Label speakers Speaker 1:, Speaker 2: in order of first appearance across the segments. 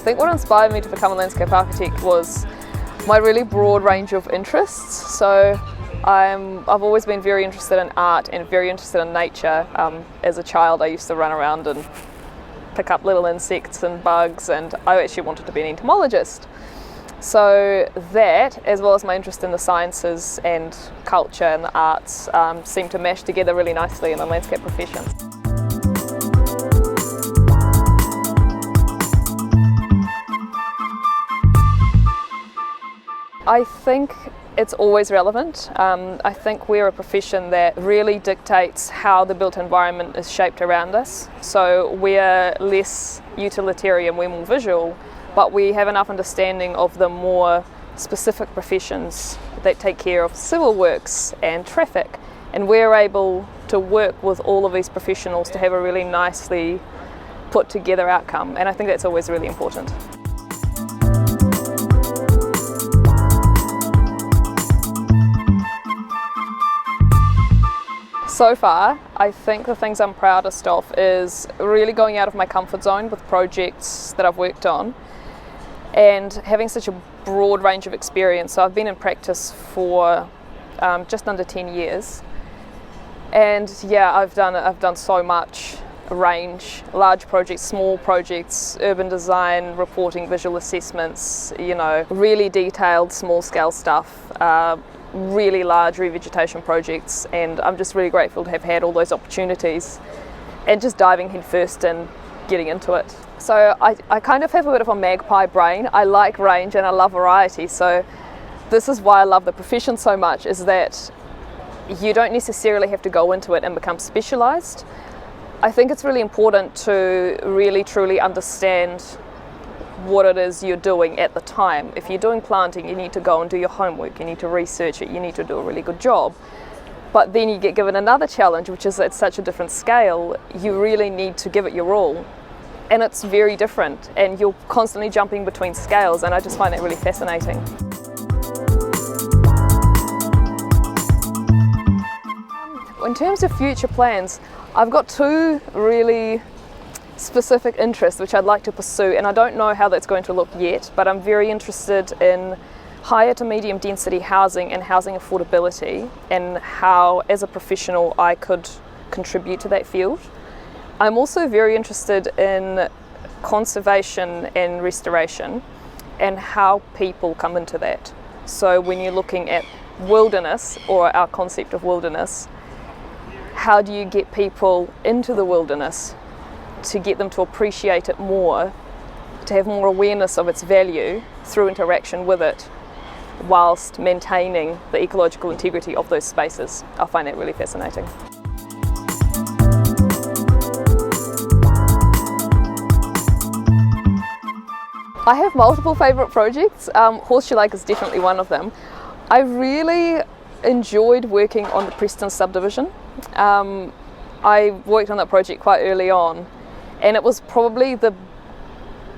Speaker 1: think what inspired me to become a landscape architect was my really broad range of interests. So I've always been very interested in art and very interested in nature. As a child I used to run around and pick up little insects and bugs, and I actually wanted to be an entomologist. So that, as well as my interest in the sciences and culture and the arts, seemed to mash together really nicely in the landscape profession. I think it's always relevant. I think we're a profession that really dictates how the built environment is shaped around us. So we're less utilitarian, we're more visual, but we have enough understanding of the more specific professions that take care of civil works and traffic. And we're able to work with all of these professionals to have a really nicely put together outcome. And I think that's always really important. So far, I think the things I'm proudest of is really going out of my comfort zone with projects that I've worked on and having such a broad range of experience. So I've been in practice for just under 10 years, and yeah, I've done so much range, large projects, small projects, urban design, reporting, visual assessments, really detailed small scale stuff, really large revegetation projects, and I'm just really grateful to have had all those opportunities and just diving headfirst and getting into it. So I kind of have a bit of a magpie brain. I like range and I love variety, so this is why I love the profession so much, is that you don't necessarily have to go into it and become specialised. I think it's really important to really truly understand what it is you're doing at the time. If you're doing planting, you need to go and do your homework, you need to research it, you need to do a really good job. But then you get given another challenge, which is at such a different scale, you really need to give it your all. And it's very different, and you're constantly jumping between scales, and I just find that really fascinating. In terms of future plans, I've got two really specific interests which I'd like to pursue, and I don't know how that's going to look yet, but I'm very interested in higher to medium density housing and housing affordability, and how as a professional I could contribute to that field. I'm also very interested in conservation and restoration and how people come into that. So when you're looking at wilderness, or our concept of wilderness, how do you get people into the wilderness to get them to appreciate it more, to have more awareness of its value through interaction with it, whilst maintaining the ecological integrity of those spaces. I find that really fascinating. I have multiple favourite projects. Horseshoe Lake is definitely one of them. I really enjoyed working on the Preston subdivision. I worked on that project quite early on, and it was probably the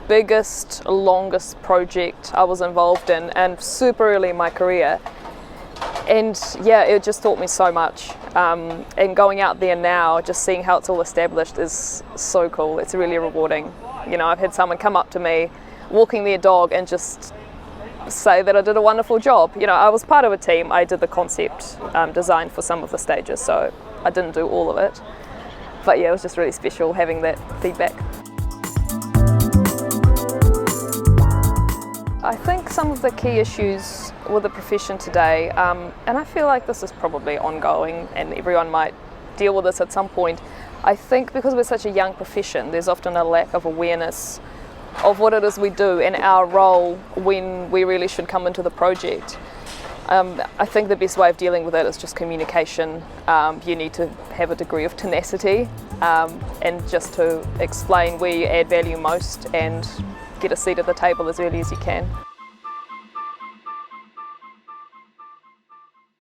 Speaker 1: biggest, longest project I was involved in, and super early in my career. And yeah, it just taught me so much. And going out there now, just seeing how it's all established is so cool. It's really rewarding. I've had someone come up to me walking their dog and just say that I did a wonderful job. I was part of a team. I did the concept design for some of the stages, so I didn't do all of it. But yeah, it was just really special having that feedback. I think some of the key issues with the profession today, and I feel like this is probably ongoing and everyone might deal with this at some point, I think because we're such a young profession, there's often a lack of awareness of what it is we do and our role when we really should come into the project. I think the best way of dealing with it is just communication. You need to have a degree of tenacity and just to explain where you add value most and get a seat at the table as early as you can.